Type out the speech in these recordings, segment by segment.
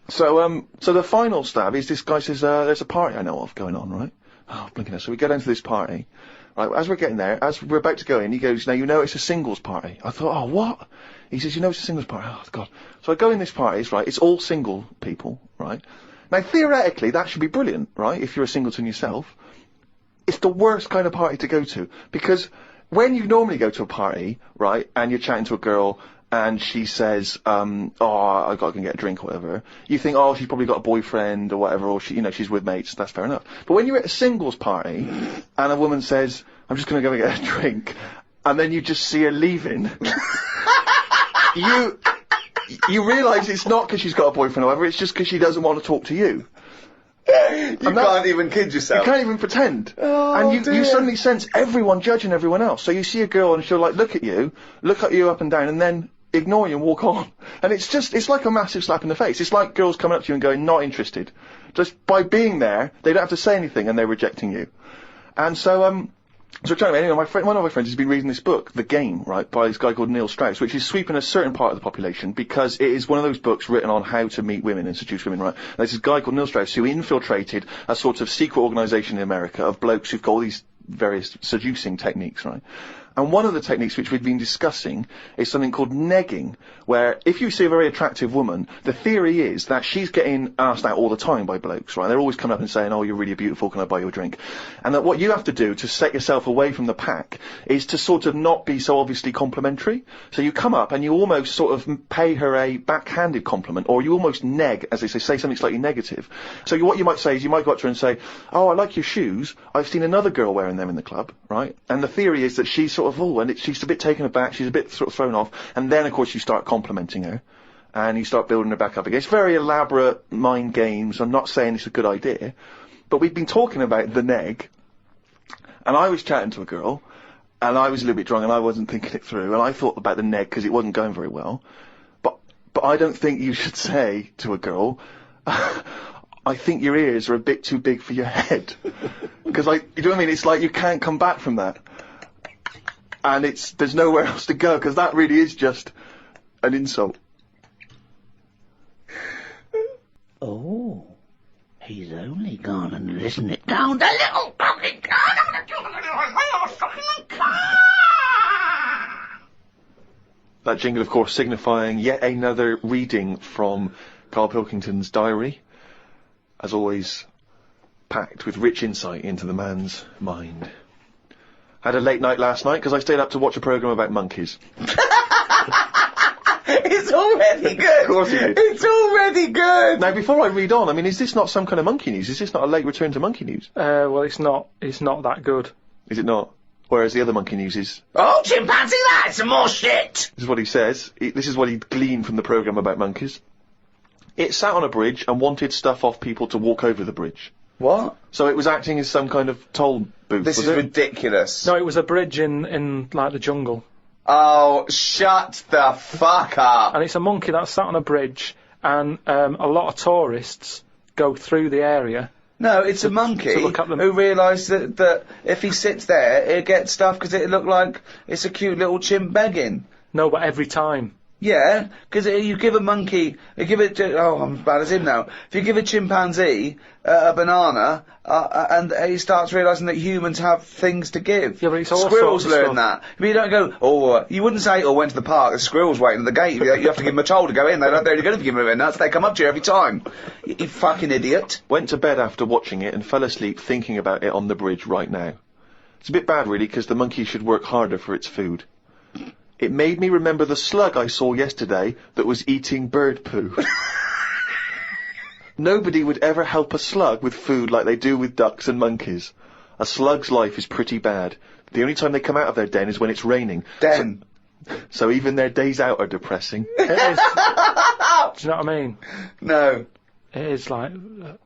So the final stab is this guy says, there's a party I know of going on, right? Oh, blinking hell. So we go down to this party. Right, as we're getting there, as we're about to go in, he goes, now you know it's a singles party. I thought, oh, what? He says, you know it's a singles party. Oh, God. So I go in this party, right, it's all single people, right? Now, theoretically, that should be brilliant, right, if you're a singleton yourself. It's the worst kind of party to go to, because when you normally go to a party, right, and you're chatting to a girl, and she says, oh, I gotta go get a drink or whatever, you think, oh, she's probably got a boyfriend or whatever, or she, you know, she's with mates, that's fair enough. But when you're at a singles party, and a woman says, I'm just gonna go and get a drink, and then you just see her leaving, you realise it's not because she's got a boyfriend or whatever, it's just because she doesn't want to talk to you. You can't even kid yourself. You can't even pretend. Oh, and you suddenly sense everyone judging everyone else. So you see a girl and she'll like look at you up and down, and then ignore you and walk on. And it's like a massive slap in the face. It's like girls coming up to you and going, not interested. Just by being there, they don't have to say anything and they're rejecting you. And so, anyway, one of my friends has been reading this book, The Game, right, by this guy called Neil Strauss, which is sweeping a certain part of the population because it is one of those books written on how to meet women and seduce women, right? And there's this guy called Neil Strauss who infiltrated a sort of secret organisation in America of blokes who've got all these various seducing techniques, right? And one of the techniques which we've been discussing is something called negging, where if you see a very attractive woman, the theory is that she's getting asked out all the time by blokes, right? They're always coming up and saying, oh, you're really beautiful, can I buy you a drink? And that what you have to do to set yourself away from the pack is to sort of not be so obviously complimentary. So you come up and you almost sort of pay her a backhanded compliment, or you almost neg, as they say something slightly negative. So what you might say is you might go up to her and say, oh, I like your shoes, I've seen another girl wearing them in the club, right? And the theory is that she's sort of, she's a bit taken aback, she's a bit sort of thrown off, and then of course you start complimenting her, and you start building her back up again. It's very elaborate mind games. I'm not saying it's a good idea, but we've been talking about the neg, and I was chatting to a girl, and I was a little bit drunk, and I wasn't thinking it through, and I thought about the neg because it wasn't going very well, but I don't think you should say to a girl, I think your ears are a bit too big for your head, because you know what I mean, it's like you can't come back from that. And there's nowhere else to go, because that really is just an insult. Oh, he's only gone and listened it down the little fucking car. That jingle, of course, signifying yet another reading from Karl Pilkington's diary. As always, packed with rich insight into the man's mind. Had a late night last night because I stayed up to watch a programme about monkeys. It's already good! Of course you did. It's already good! Now, before I read on, I mean, is this not some kind of monkey news? Is this not a late return to monkey news? Well, it's not that good. Is it not? Whereas the other monkey news is... Oh, chimpanzee, that's some more shit! This is what he says. This is what he gleaned from the programme about monkeys. It sat on a bridge and wanted stuff off people to walk over the bridge. What? So it was acting as some kind of toll booth, This is ridiculous. No, it was a bridge in like the jungle. Oh, shut the fuck up! And it's a monkey that sat on a bridge, and a lot of tourists go through the area. No, it's a monkey who realised that if he sits there, he'll get stuff because it look like it's a cute little chimp begging. No, but every time. Yeah, because you give a monkey, I'm as bad as him now. If you give a chimpanzee a banana, and he starts realising that humans have things to give. Yeah, but it's all Squirrels sorts of learn stuff. that. But you don't go, you wouldn't say, went to the park, there's squirrels waiting at the gate. You have to give them a toll to go in. They're only going to give them a nuts, they come up to you every time. You fucking idiot. Went to bed after watching it and fell asleep thinking about it on the bridge right now. It's a bit bad, really, because the monkey should work harder for its food. It made me remember the slug I saw yesterday that was eating bird poo. Nobody would ever help a slug with food like they do with ducks and monkeys. A slug's life is pretty bad. The only time they come out of their den is when it's raining. Den. So even their days out are depressing. It is. Do you know what I mean? No. It is like,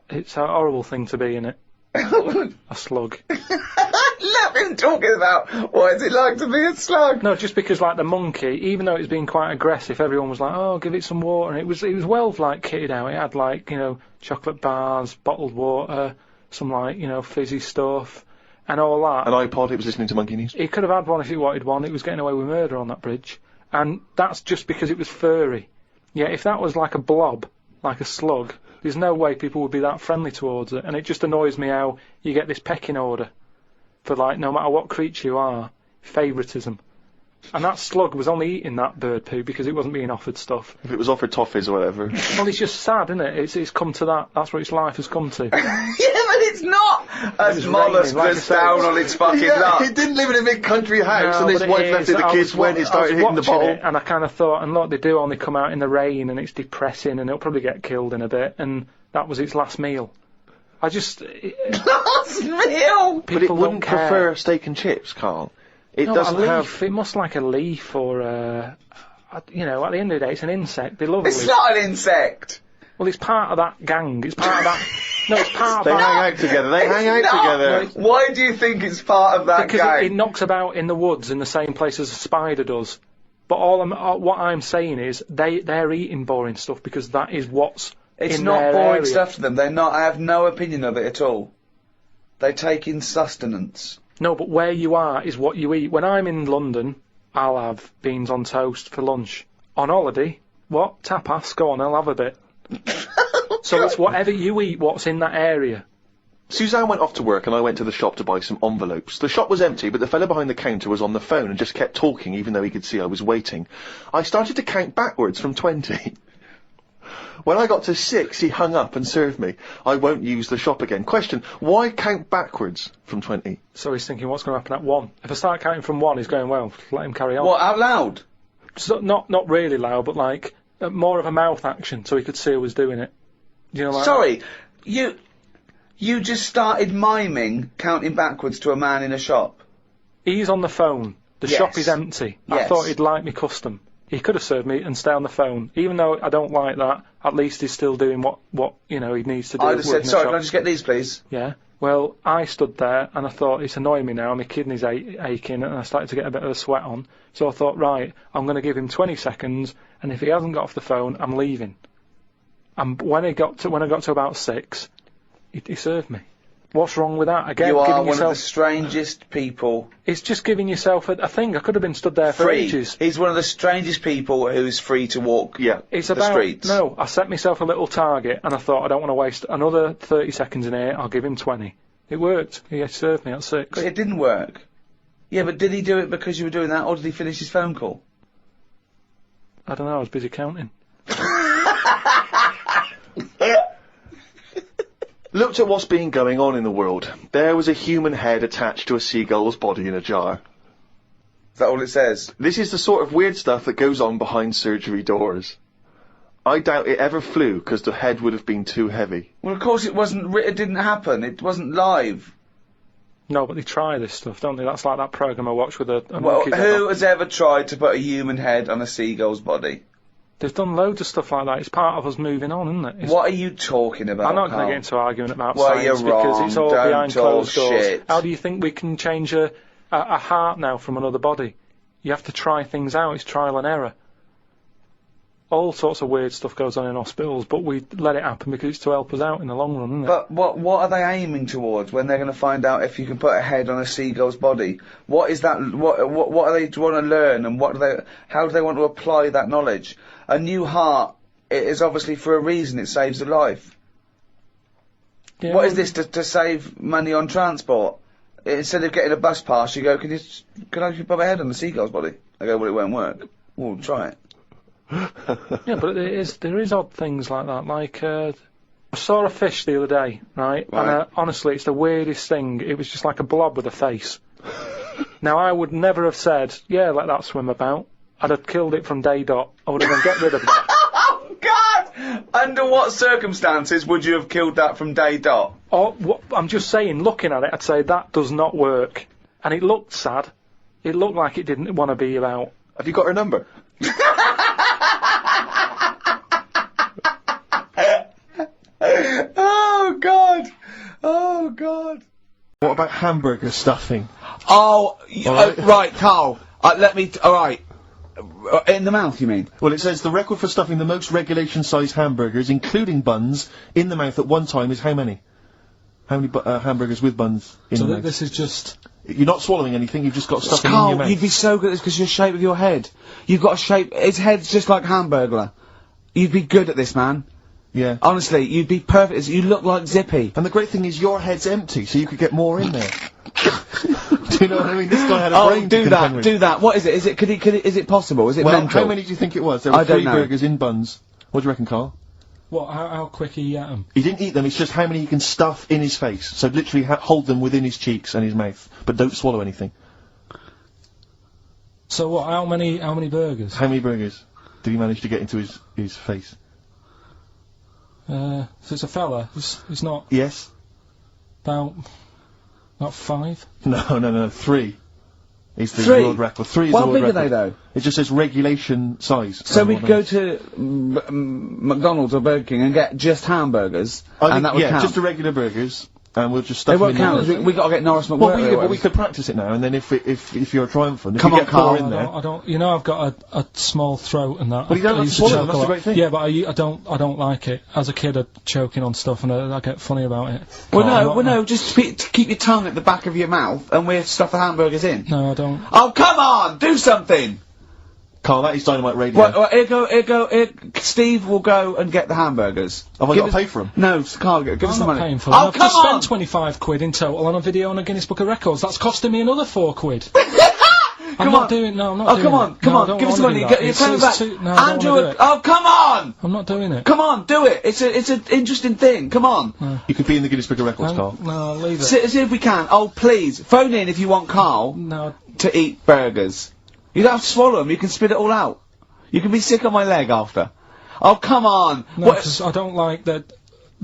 it's a horrible thing to be in it. A slug. Let him talking about what is it like to be a slug. No, just because like the monkey, even though it was being quite aggressive, everyone was like, oh, give it some water, and it was well like kitted out. It had like, you know, chocolate bars, bottled water, some like, you know, fizzy stuff, and all that. An iPod, it was listening to Monkey News. He could have had one if he wanted one. It was getting away with murder on that bridge, and that's just because it was furry. Yeah, if that was like a blob, like a slug, there's no way people would be that friendly towards it. And it just annoys me how you get this pecking order for, like, no matter what creature you are, favouritism. And that slug was only eating that bird poo because it wasn't being offered stuff. If it was offered toffees or whatever. Well, it's just sad, isn't it? It's come to that. That's what its life has come to. Yeah, but it's not! As Mollusk was down on its fucking luck. He didn't live in a big country house, and his but wife it left is. it. The kids went, it started hitting the watching bottle. it, and I kind of thought, and look, they do only come out in the rain, and it's depressing, and it'll probably get killed in a bit, and that was its last meal. I just... Last meal! But it wouldn't prefer steak and chips, Carl. It doesn't have... It must like a leaf or, you know, at the end of the day, it's an insect. They love a leaf. It's not an insect! Well, it's part of that gang. It's part of that... No, it's part of They that... hang out together. They hang out together. Why do you think it's part of that Because gang? it knocks about in the woods in the same place as a spider does. But what I'm saying is they're eating boring stuff because that is what's It's in not their boring area. stuff to them. They're not. I have no opinion of it at all. They take in sustenance. No, but where you are is what you eat. When I'm in London, I'll have beans on toast for lunch. On holiday, what? Tapas? Go on, I'll have a bit. So it's whatever you eat, what's in that area. Suzanne went off to work and I went to the shop to buy some envelopes. The shop was empty, but the fellow behind the counter was on the phone and just kept talking even though he could see I was waiting. I started to count backwards from 20. When I got to 6, he hung up and served me. I won't use the shop again. Question, why count backwards from 20? So he's thinking, what's going to happen at 1? If I start counting from 1, he's going, well, let him carry on. What, out loud? So not really loud, but like more of a mouth action, so he could see who was doing it. You know, like Sorry, you just started miming counting backwards to a man in a shop. He's on the phone. The Yes. shop is empty. I Yes. thought he'd like me custom. He could have served me and stay on the phone. Even though I don't like that, at least he's still doing what you know he needs to do. I'd have said, working the sorry, shop. can I just get these, please? Yeah. Well, I stood there and I thought, it's annoying me now, my kidneys aching, and I started to get a bit of a sweat on. So I thought, right, I'm going to give him 20 seconds, and if he hasn't got off the phone, I'm leaving. And when I got to about 6, he served me. What's wrong with that? Again, You are giving one yourself... of the strangest people. It's just giving yourself a thing. I could have been stood there for Free. ages. He's one of the strangest people who's free to walk It's the about... streets. No, I set myself a little target, and I thought, I don't want to waste another 30 seconds in here, I'll give him 20. It worked. He served me at 6. But it didn't work. Yeah, but did he do it because you were doing that, or did he finish his phone call? I don't know, I was busy counting. Looked at what's been going on in the world. There was a human head attached to a seagull's body in a jar. Is that all it says? This is the sort of weird stuff that goes on behind surgery doors. I doubt it ever flew because the head would have been too heavy. Well, of course it wasn't. It didn't happen. It wasn't live. No, but they try this stuff, don't they? That's like that programme I watched with a Well, monkey. who has ever tried to put a human head on a seagull's body? They've done loads of stuff like that. It's part of us moving on, isn't it? What are you talking about? I'm not going to Carl? get into arguing about Well, science you're wrong. because it's all Don't behind talk closed doors. shit. How do you think we can change a heart now from another body? You have to try things out. It's trial and error. All sorts of weird stuff goes on in hospitals, but we let it happen because it's to help us out in the long run, isn't it? But what are they aiming towards when they're going to find out if you can put a head on a seagull's body? What is that? What are they want to learn, and how do they want to apply that knowledge? A new heart. It is obviously for a reason. It saves a life. Yeah, What is this to save money on transport? Instead of getting a bus pass, you go, can I put my head on the seagull's body? I go, well, it won't work. Well, try it. Yeah, but there is odd things like that. Like, I saw a fish the other day, right? And honestly, it's the weirdest thing. It was just like a blob with a face. Now, I would never have said, yeah, let that swim about. I'd have killed it from day dot. I would have gone, get rid of that. Oh, God! Under what circumstances would you have killed that from day dot? I'm just saying, looking at it, I'd say that does not work. And it looked sad. It looked like it didn't want to be about. Have you got her number? Oh, God! Oh, God! What about hamburger stuffing? Oh, Alright. right, Carl. Alright. In the mouth, you mean? Well, it says the record for stuffing the most regulation-sized hamburgers, including buns, in the mouth at one time is how many? How many hamburgers with buns in the mouth? This is just... You're not swallowing anything, you've just got stuffing in your Carl, mouth. you'd be so good at this because your shape of your head. You've got a shape... His head's just like Hamburglar. You'd be good at this, man. Yeah. Honestly, you'd be perfect. You look like Zippy. And the great thing is your head's empty, so you could get more in there. Do you know what I mean? This guy had a brain to contend with. Do that. What is it? Is it possible? Is it Well, mental? how many do you think it was? There were I don't 3 know. burgers in buns. What do you reckon, Carl? What? How quick he ate them? He didn't eat them, it's just how many he can stuff in his face. So literally hold them within his cheeks and his mouth, but don't swallow anything. So what? How many burgers? How many burgers did he manage to get into his face? So it's a fella. It's not Yes? about 5. No, 3. Is the 3? world record. 3 is How the world big record. are they, though? It just says regulation size. So we could go to McDonald's or Burger King and get just hamburgers, and that would count. just the regular burgers, and we'll just They stuff won't them count. in. We got to get Norris McWhirter. Well, we could practice it now, and then if you're triumphant, if Come you on, get 4 Carl. in there. I don't. You know, I've got a small throat and that. Well, you don't I have to used swallow choke them, that's a the lot. great thing. Yeah, but I don't like it. As a kid, I'm choking on stuff, and I get funny about it. Well, no, just keep your tongue at the back of your mouth, and we'll stuff the hamburgers in. No, I don't. Oh, come on! Do something! Carl, that is Dynamite Radio. Well, Steve will go and get the hamburgers. Have I got to pay for them? No, Carl, give us I'm the not money. paying for them. Oh, I've come just on! spent 25 quid in total on a video on a Guinness Book of Records. That's costing me another 4 quid. I'm not doing. No, I'm not doing it. Come No, I on, don't give us the wanna money. do that. You're It's coming back. too- no, I don't Andrew, wanna do it. oh, come on! I'm not doing it. Come on, do it. It's an interesting thing. Come on. You could be in the Guinness Book of Records, Carl. No, leave it. See if we can. Oh, please. Phone in if you want Carl No, to eat burgers. You don't have to swallow them. You can spit it all out. You can be sick on my leg after. Oh, come on. no, 'cause I don't like the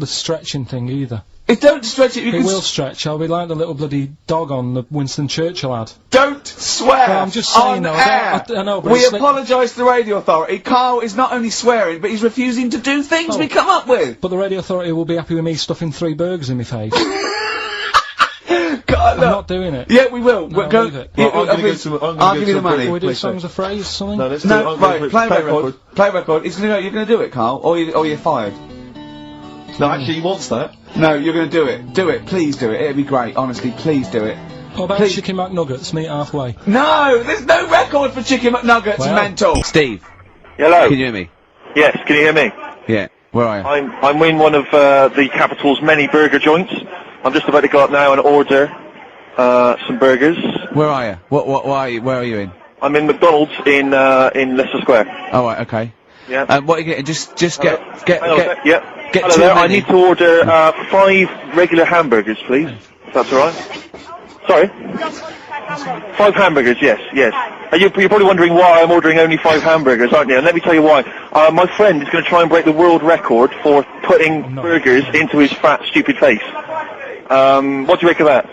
stretching thing either. Don't stretch it. You It can will stretch. I'll be like the little bloody dog on the Winston Churchill ad. Don't swear. Well, I'm just saying, on though, air. I know, but we it's like- apologise to the radio authority. Carl is not only swearing, but he's refusing to do things we come up with. But the radio authority will be happy with me stuffing 3 burgers in my face. God, I'm not doing it. Yeah, we will. No, We'll go. leave it. Yeah, Well, I'm gonna go to- I'm gonna I'll go give to you a the money. Can we do Please songs of phrase or something? No, let's No, do right. Play record. Play record. You're gonna do it, Carl, or you're fired. No, actually, he wants that. No, you're gonna do it. Do it. Please do it. It'd be great. Honestly, please do it. What about Please. chicken McNuggets? Meet halfway. No, there's no record for Chicken McNuggets. Well. Mental. Steve, Hello. can you hear me? Yes, can you hear me? Yeah. Where are you? I'm in one of the capital's many burger joints. I'm just about to go up now and order some burgers. Where are you? What are you? Where are you in? I'm in McDonald's in Leicester Square. Oh, right. Okay. Yeah. What are you getting? Just Hello. get Hang on a sec. Yep. get Hello too there. I many. need to order 5 regular hamburgers, please. If that's all right. Sorry. 5 hamburgers. Yes. You're probably wondering why I'm ordering only 5 hamburgers, aren't you? And let me tell you why. My friend is going to try and break the world record for putting burgers into his fat, stupid face. What do you make of that?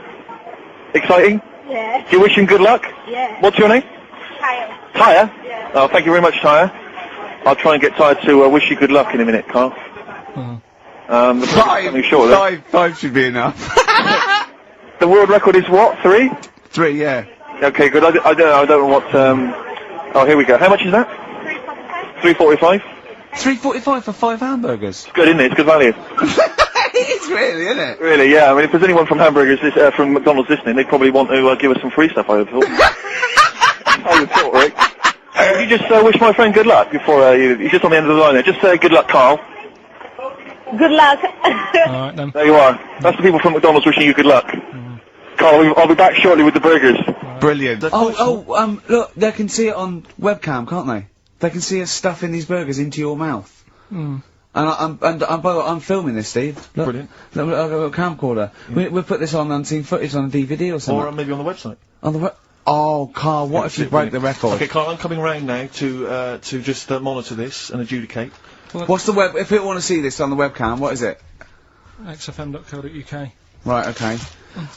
Exciting? Yeah. Do you wish him good luck? Yeah. What's your name? Kyle. Tyre? Yeah. Oh, thank you very much, Tyre. I'll try and get Tyre to wish you good luck in a minute, Carl. The coming short, though. Five should be enough. The world record is what? 3? 3, yeah. Okay, good. I don't know what. Oh, here we go. How much is that? 3.45. 3.45 for 5 hamburgers. It's good, isn't it? It's good value. It's really, isn't it? Really, yeah. I mean, if there's anyone from from McDonald's listening, they'd probably want to give us some free stuff. I would have thought. I would have thought, Rick. Would you just wish my friend good luck before you're just on the end of the line there? Just say good luck, Carl. Good luck. Alright then. There you are. That's the people from McDonald's wishing you good luck. Carl, I'll be back shortly with the burgers. Brilliant. Look, they can see it on webcam, can't they? They can see us stuffing these burgers into your mouth. And by the way, I'm filming this, Steve. Look, Brilliant. Look, I've got a camcorder. We'll put this on unseen footage on a DVD or something. Or maybe on the website. On the Oh, Carl, what if you break the record? Okay, Carl, I'm coming round now to just monitor this and adjudicate. What's the web? If people want to see this on the webcam, what is it? xfm.co.uk. Right, okay.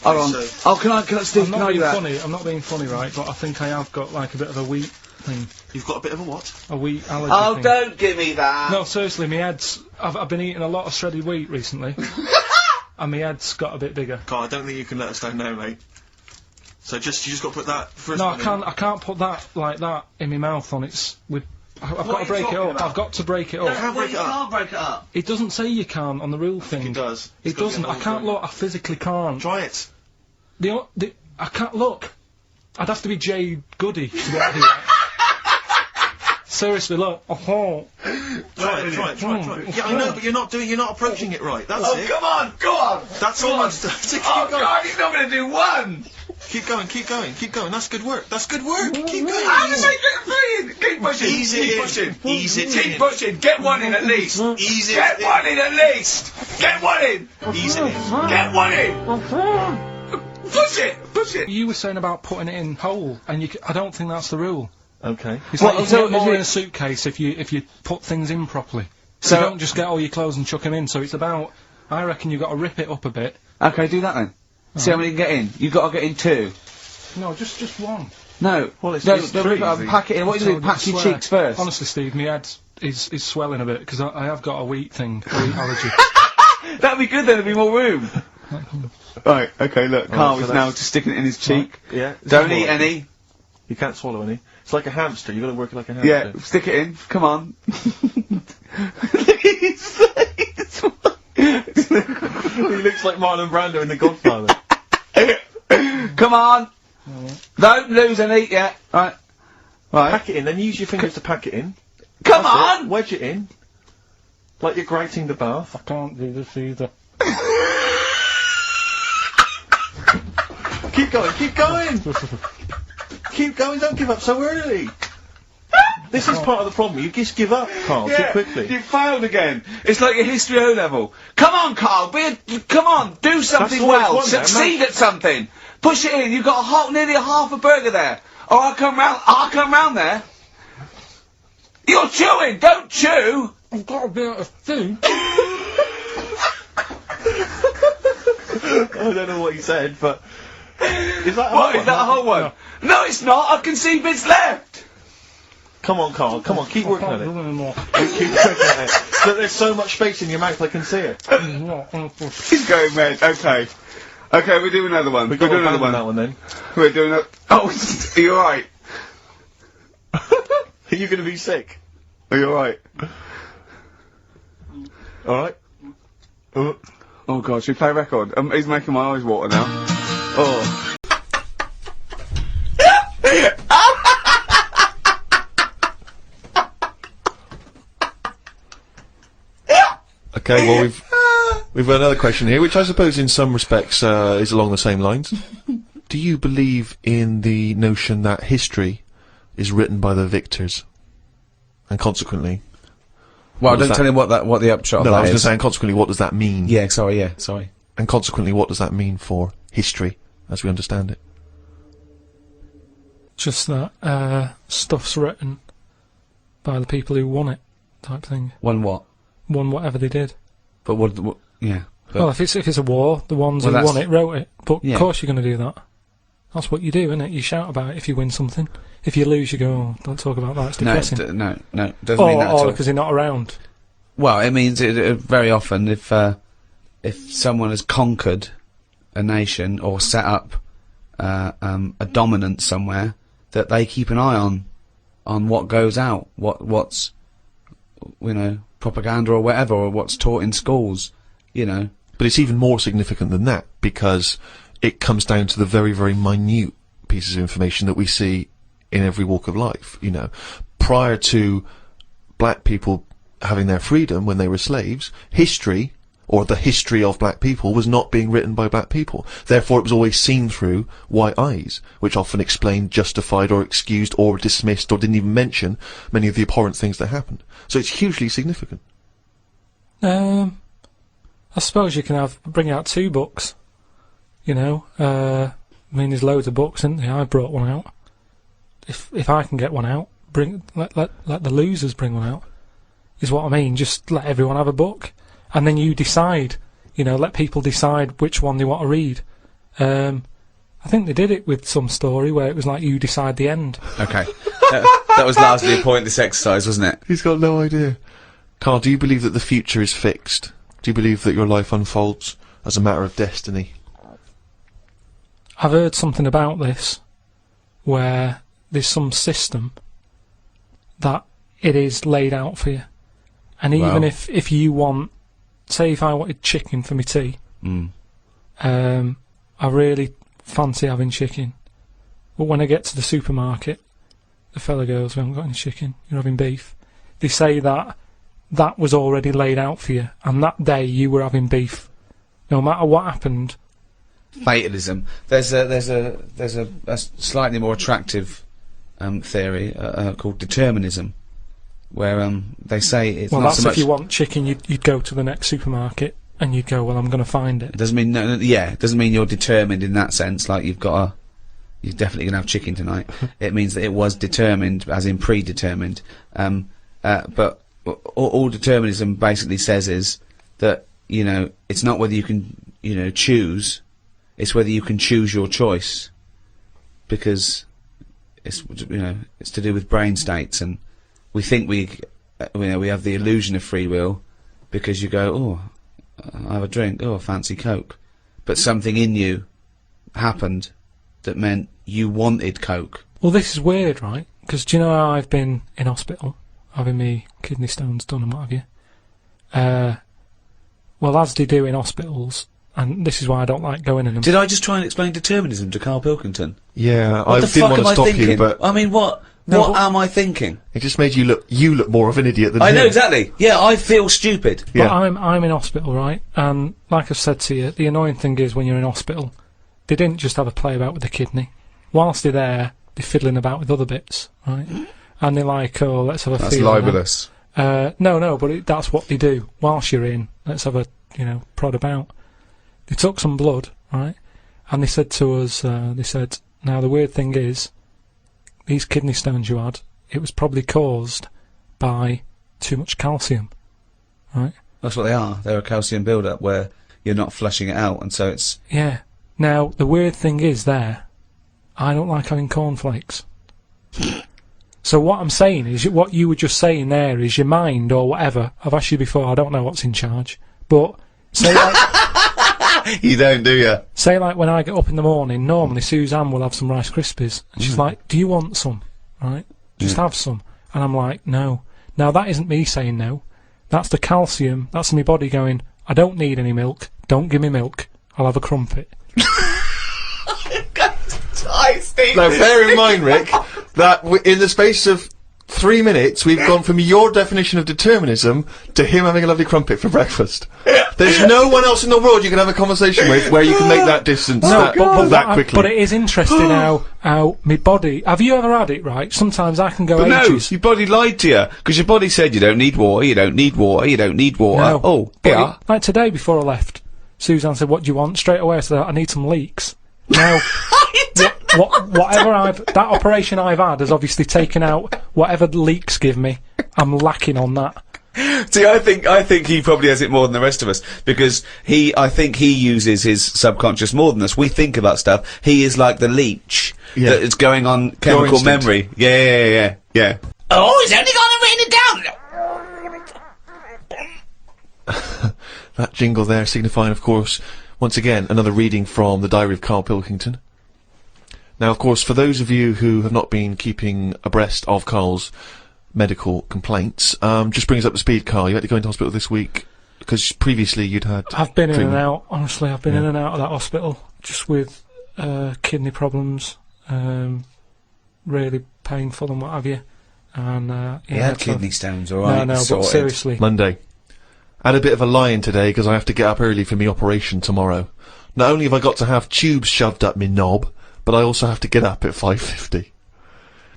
Hold on. So- Oh, can I, Steve, I'm can not I do being that? funny. I'm not being funny, right? But I think I have got like a bit of a wheat thing, You've got a bit of a what? a wheat allergy Oh, thing. don't give me that! No, seriously, my head's. I've been eating a lot of shredded wheat recently, and my head's got a bit bigger. Carl, I don't think you can let us down now, mate. So you just got to put that first. No, one I can't put that like that in my mouth on its. I've got are to you break it talking up. about? I've got to break it You up. can't break it up. can't break it up. It doesn't say you can't on the rule thing. It does. It doesn't. I can't look. I physically can't. Try it. I can't look. I'd have to be Jay Goody to be able to do that. Seriously, look. Oh. Try it. Yeah, I know, but you're not approaching it right. That's it. Come on, go on! That's almost done. Keep going. God, he's not going to do one! Keep going. That's good work. Keep going. How does he get three? Keep pushing. Ease it in. Ease it in. Keep pushing. Get one in at least. Ease it Get in. one in at least. Get one in. Ease it in. Get one in. Push it. You were saying about putting it in whole, and I don't think that's the rule. Okay. It's like you get more in a suitcase if you put things in properly. So you don't just get all your clothes and chuck them in. So it's about, I reckon you've got to rip it up a bit. Okay, do that then. See how many you get in. You've got to get in 2. No, just one. No. Well, it's don't three. pack it in. What do you do? Pack your cheeks first. Honestly, Steve, my head is swelling a bit because I have got a wheat allergy. That'd be good then. There'd be more room. Right. Okay. Look, Carl is now just sticking it in his cheek. Yeah. Don't eat any. You can't swallow any. It's like a hamster. You've got to work it like a hamster. Yeah. Stick it in. Come on. Look at his face. He looks like Marlon Brando in The Godfather. Come on. Don't lose any yet. Right. Pack it in, then use your fingers to pack it in. Come That's on! it. Wedge it in. Like you're grating the bath. I can't do this either. Keep going. Keep going, don't give up so early. This is part of the problem. You just give up, Carl, too quickly. You failed again. It's like your history O level. Come on, Carl. Come on. Do something well. Succeed at something. Push it in. You've got nearly a half a burger there. Or I'll come round there. You're chewing. Don't chew. I've got a bit of food. I don't know what he said, but is that a whole one? No, it's not. I can see bits left. Come on, Carl. Come on, keep working at it. Keep working at it. But there's so much space in your mouth, I can see it. He's going red. Okay. Okay, we'll do another one. We'll do another one. That one then. We're doing a... Oh, are you alright? Are you going to be sick? Are you alright? Alright. Oh god, should we play a record? He's making my eyes water now. Oh. Okay, well we've got another question here, which I suppose in some respects is along the same lines. Do you believe in the notion that history is written by the victors, and consequently? Well, don't tell him what the upshot of that is. No, I was just saying, consequently, what does that mean? Yeah, sorry. And consequently, what does that mean for history, as we understand it? Just that stuff's written by the people who won it, type thing. Won what? Won whatever they did. But what yeah. But Well, if it's a war, the ones who won it wrote it. But of course you're going to do that. That's what you do, isn't it? You shout about it if you win something. If you lose, you go, oh, don't talk about that, it's depressing. No, doesn't mean that at all. Or because they're not around. Well, it means very often if someone has conquered a nation or set up a dominance somewhere, that they keep an eye on what goes out, what's propaganda or whatever, or what's taught in schools, But it's even more significant than that, because it comes down to the very, very minute pieces of information that we see in every walk of life. Prior to black people having their freedom when they were slaves, history, or the history of black people, was not being written by black people. Therefore, it was always seen through white eyes, which often explained, justified, or excused, or dismissed, or didn't even mention many of the abhorrent things that happened. So it's hugely significant. I suppose you can bring out 2 books. There's loads of books, isn't there? I brought one out. If I can get one out, let the losers bring one out. Is what I mean. Just let everyone have a book, and then you decide. Let people decide which one they want to read. I think they did it with some story where it was like you decide the end. Okay. That was largely a point of this exercise, wasn't it? He's got no idea. Carl, do you believe that the future is fixed? Do you believe that your life unfolds as a matter of destiny? I've heard something about this, where there's some system that it is laid out for you. And even if you want, say if I wanted chicken for my tea, I really fancy having chicken. But when I get to the supermarket, the fella goes, we haven't got any chicken, you're having beef. They say that that was already laid out for you, and that day you were having beef. No matter what happened. Fatalism. There's a slightly more attractive theory called determinism, where they say it's well, not that's so much. if you want chicken, you'd go to the next supermarket and you'd go, well, I'm going to find it. It doesn't mean it doesn't mean you're determined in that sense. Like you're definitely going to have chicken tonight. It means that it was determined, as in predetermined. But all determinism basically says is that it's not whether you can choose, it's whether you can choose your choice, because it's it's to do with brain states, and we think we have the illusion of free will because you go, oh, I have a drink, oh, I fancy Coke, but something in you happened that meant you wanted Coke. Well, this is weird, right? Because do you know how I've been in hospital, having me kidney stones done and what have you? Well, as they do in hospitals, and this is why I don't like going in them. Did I just try and explain determinism to Karl Pilkington? Yeah, What I the didn't fuck want am to I stop thinking? you, but I mean, what am I thinking? it just made you look more of an idiot than I him. know exactly. Yeah, I feel stupid. Yeah. But I'm in hospital, right? And like I've said to you, the annoying thing is when you're in hospital, they didn't just have a play about with the kidney. Whilst they're there, they're fiddling about with other bits, right? And they're like, oh, let's have a That's feel on that. libelous. No, but that's what they do. Whilst you're in, let's have a, prod about. They took some blood, right? And they said to us, now the weird thing is, these kidney stones you had, it was probably caused by too much calcium, right? That's what they are. They're a calcium build-up where you're not flushing it out, and so it's... Yeah. Now, the weird thing is I don't like having cornflakes. So what I'm saying is, what you were just saying there is your mind or whatever. I've asked you before, I don't know what's in charge. But, say like... You don't, do you? Say like when I get up in the morning, normally Suzanne will have some Rice Krispies. And she's like, do you want some? Right? Just have some. And I'm like, no. Now that isn't me saying no. That's the calcium. That's my body going, I don't need any milk. Don't give me milk. I'll have a crumpet. Now, bear in mind, Rick, that in the space of 3 minutes, we've gone from your definition of determinism to him having a lovely crumpet for breakfast. There's no one else in the world you can have a conversation with where you can make that distance that quickly. But it is interesting how my body... Have you ever had it, right? Sometimes I can go But ages. no, your body lied to you, because your body said you don't need water, you don't need water, you don't need water. No. Oh, But yeah. like today, before I left, Suzanne said, what do you want? Straight away I said, I need some leeks. Now... that operation I've had has obviously taken out whatever the leaks give me. I'm lacking on that. See, I think he probably has it more than the rest of us, because I think he uses his subconscious more than us. We think about stuff. He is like the leech that is going on chemical instinct. memory. Yeah. Oh, he's only gonna rain it down! That jingle there signifying, of course, once again, another reading from the Diary of Karl Pilkington. Now, of course, for those of you who have not been keeping abreast of Karl's medical complaints, just brings up to speed, Karl. You had to go into hospital this week because previously you'd had... I've been in treatment. and out, honestly. I've been in and out of that hospital just with kidney problems, really painful and what have you. And He had kidney stones, alright. No, but sorted. seriously. Monday. I had a bit of a lie-in today because I have to get up early for my operation tomorrow. Not only have I got to have tubes shoved up my knob, but I also have to get up at 5:50.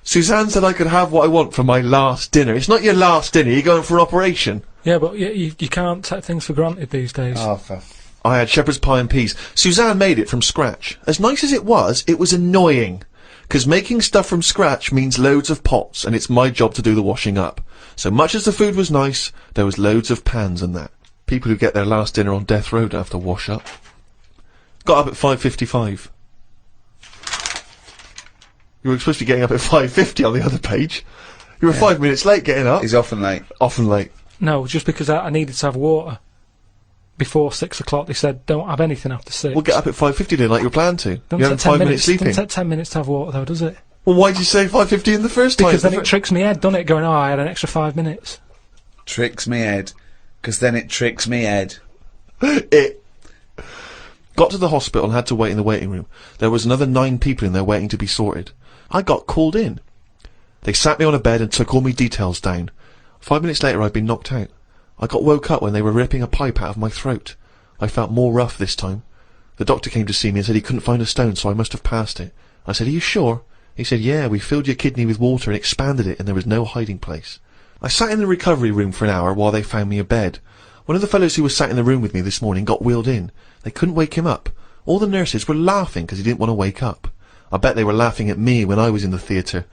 Suzanne said I could have what I want for my last dinner. It's not your last dinner, you're going for an operation. Yeah, but you can't take things for granted these days. Oh, for I had shepherd's pie and peas. Suzanne made it from scratch. As nice as it was annoying. 'Cause making stuff from scratch means loads of pots, and it's my job to do the washing up. So much as the food was nice, there was loads of pans and that. People who get their last dinner on death row don't have to wash up. Got up at 5:55. You were supposed to be getting up at 5:50 on the other page. You were 5 minutes late getting up. He's often late. Often late. No, just because I needed to have water. Before 6 o'clock, they said, don't have anything after 6. We'll get up at 5:50 then, like you were planned to. Don't You take had 10 5 minutes minutes. sleeping. Doesn't take 10 minutes to have water, though, does it? Well, why'd you say 5:50 in the first time? Because then it tricks me head, doesn't it? Going, oh, I had an extra 5 minutes. Tricks me head. 'Cause then it tricks me head. It got to the hospital and had to wait in the waiting room. There was another 9 people in there waiting to be sorted. I got called in. They sat me on a bed and took all my details down. 5 minutes later, I'd been knocked out. I got woke up when they were ripping a pipe out of my throat. I felt more rough this time. The doctor came to see me and said he couldn't find a stone, so I must have passed it. I said, "Are you sure?" He said, "Yeah, we filled your kidney with water and expanded it, and there was no hiding place." I sat in the recovery room for an hour while they found me a bed. One of the fellows who was sat in the room with me this morning got wheeled in. They couldn't wake him up. All the nurses were laughing because he didn't want to wake up. I bet they were laughing at me when I was in the theatre.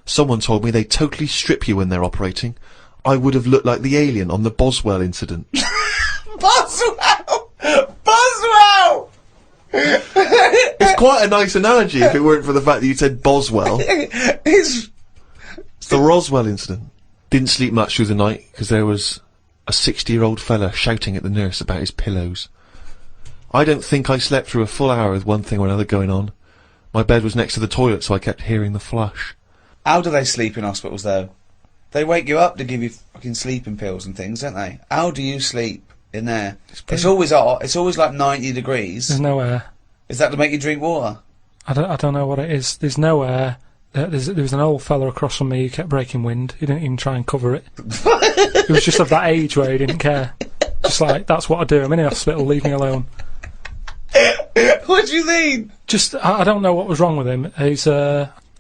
Someone told me they totally strip you when they're operating. I would have looked like the alien on the Boswell incident. Boswell! Boswell! It's quite a nice analogy if it weren't for the fact that you said Boswell. It's the Roswell incident. Didn't sleep much through the night because there was a 60-year-old fella shouting at the nurse about his pillows. I don't think I slept through a full hour with one thing or another going on. My bed was next to the toilet, so I kept hearing the flush. How do they sleep in hospitals, though? They wake you up to give you fucking sleeping pills and things, don't they? How do you sleep in there? It's always hot. It's always like 90 degrees. There's no air. Is that to make you drink water? I don't know what it is. There's no air. There was an old fella across from me who kept breaking wind. He didn't even try and cover it. He was just of that age where he didn't care. Just like, that's what I do. I'm in the hospital, leave me alone. What do you mean? Just, I don't know what was wrong with him.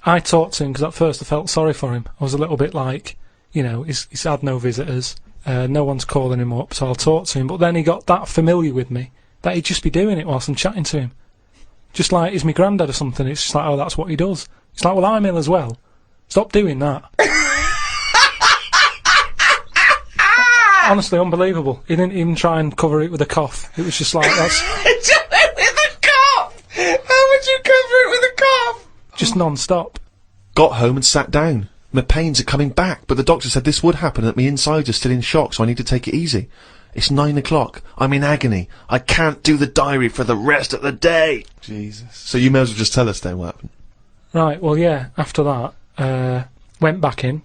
I talked to him because at first I felt sorry for him. I was a little bit like, you know, he's had no visitors. No one's calling him up, so I'll talk to him. But then he got that familiar with me that he'd just be doing it whilst I'm chatting to him. Just like he's my granddad or something. It's just like, oh, that's what he does. It's like, well, I'm ill as well. Stop doing that. Honestly, unbelievable. He didn't even try and cover it with a cough. It was just like, that's... With a cough! How would you cover it with a cough? Just non-stop. Got home and sat down. My pains are coming back, but the doctor said this would happen and that my insides are still in shock, so I need to take it easy. It's 9 o'clock. I'm in agony. I can't do the diary for the rest of the day. Jesus. So you may as well just tell us then what happened. Right, well, yeah, after that, went back in.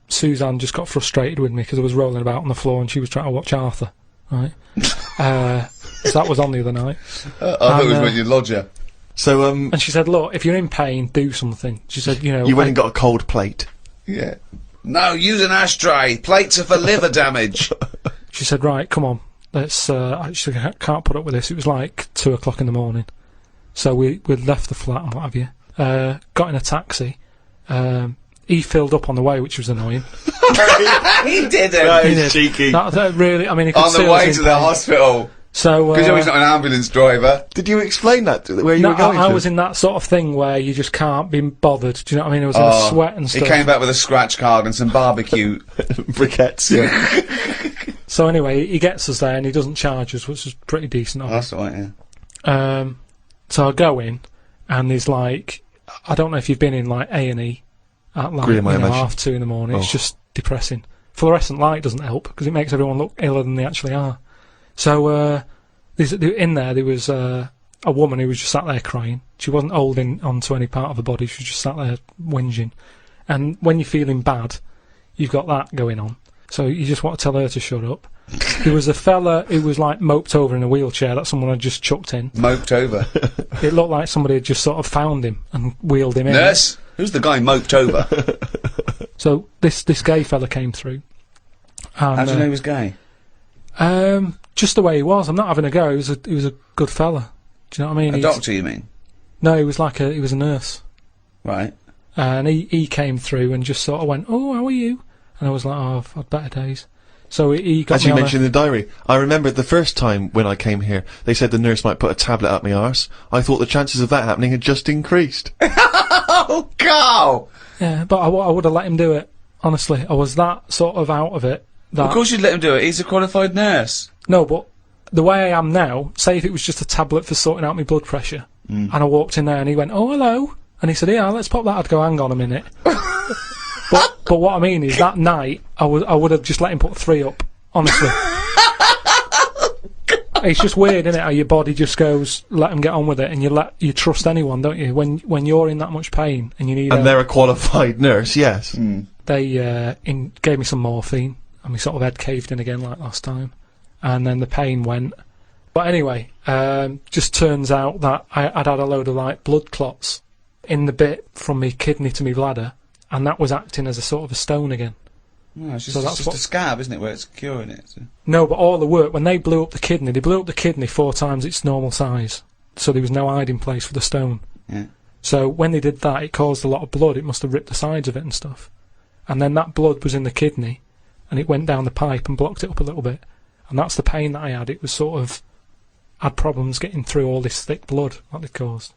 Suzanne just got frustrated with me because I was rolling about on the floor and she was trying to watch Arthur, right? So that was on the other night. I thought it was when you lodger. So, and she said, look, if you're in pain, do something. She said, you know... You went and got a cold plate. Yeah. No, use an ashtray. Plates are for liver damage. She said, right, come on. Let's, I can't put up with this. It was like 2 o'clock in the morning. So we left the flat and what have you. Got in a taxi. He filled up on the way, which was annoying. He didn't. That is cheeky. That really, I mean, he could On the way to the hospital. So, because he's not an ambulance driver. Did you explain that to where you were going I to? was in that sort of thing where you just can't be bothered. Do you know what I mean? I was in a sweat and stuff. He came back with a scratch card and some barbecue. Briquettes, yeah. So anyway, he gets us there and he doesn't charge us, which is pretty decent of him. That's right, yeah. So I go in and there's like, I don't know if you've been in like A&E at like 2:30 in the morning. It's just depressing. Fluorescent light doesn't help because it makes everyone look iller than they actually are. So in there was a woman who was just sat there crying. She wasn't holding onto any part of her body. She was just sat there whinging. And when you're feeling bad, you've got that going on. So you just want to tell her to shut up. There was a fella who was like moped over in a wheelchair that someone had just chucked in. Moped over? It looked like somebody had just sort of found him and wheeled him in. Nurse? Who's the guy moped over? So this gay fella came through. And, how do you know he was gay? Just the way he was. I'm not having a go. He was a good fella. Do you know what I mean? A doctor, you mean? No, he was a nurse. Right. And he came through and just sort of went, "Oh, how are you?" And I was like, "Oh, I've had better days." So he got As you mentioned in the diary, I remember the first time when I came here, they said the nurse might put a tablet up my arse. I thought the chances of that happening had just increased. Oh, Carl! Yeah, but I would have let him do it. Honestly, I was that sort of out of it. Of course you'd let him do it. He's a qualified nurse. No, but the way I am now, say if it was just a tablet for sorting out my blood pressure, and I walked in there and he went, "Oh, hello," and he said, "Yeah, let's pop that." I'd go, "Hang on a minute." But what I mean is that night I would have just let him put 3 up. Honestly, it's just weird, isn't it? How your body just goes, let him get on with it, and you trust anyone, don't you? When you're in that much pain and you need. And they're a qualified nurse, yes. They gave me some morphine, and my sort of head caved in again like last time, and then the pain went. But anyway, just turns out that I'd had a load of like blood clots in the bit from my kidney to my bladder. And that was acting as a sort of a stone again. No, it's just, So it's that's just what- a scab, isn't it, where it's curing it? So. No, but all the work, when they blew up the kidney 4 times its normal size. So there was no hiding place for the stone. Yeah. So when they did that, it caused a lot of blood. It must have ripped the sides of it and stuff. And then that blood was in the kidney, and it went down the pipe and blocked it up a little bit. And that's the pain that I had. It was sort of, had problems getting through all this thick blood that they caused.